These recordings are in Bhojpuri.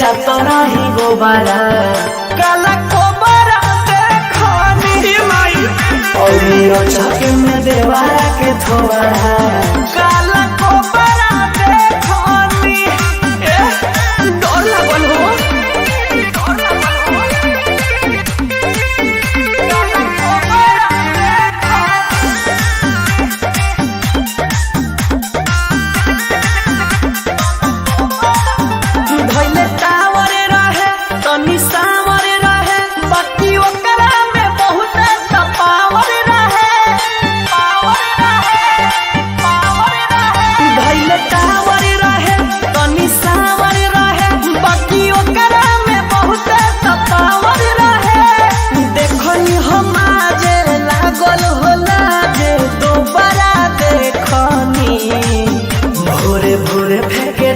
जाता रही गोबारा काला कोबरा देखनी और मेरा चौके में देवारा के थोड़ा काला कोबरा देखनी डर लगल हो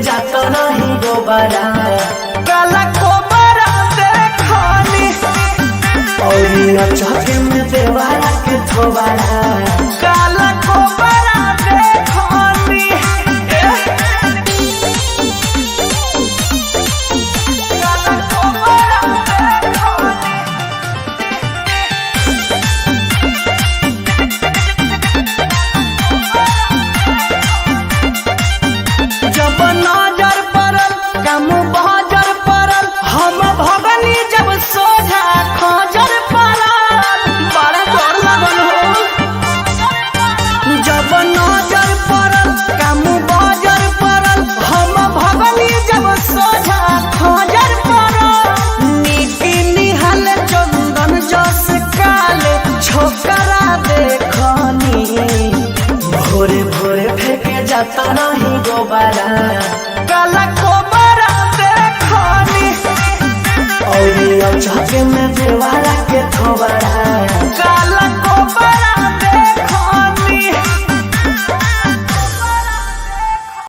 जाता नहीं गोबारा काला कोबरा देखनी और चौके में देवारा के थोबारा काला कोबरा देखनी काला कोबरा जब नजर पड़ल कम बहजर पड़ल हम भगनी जब सोझा खजर पड़ल बड़ा डर लगल हो जब नजर पड़ल कम बहजर पड़ल हम भगनी जब सोझा खजर पड़ल नीति निहल चंदन जस काल छोकरा देखनी भोरे भोरे फेंके जाता नहीं गोबारा काला कोबरा देखनी और चौके में देवारा के थोबारा काला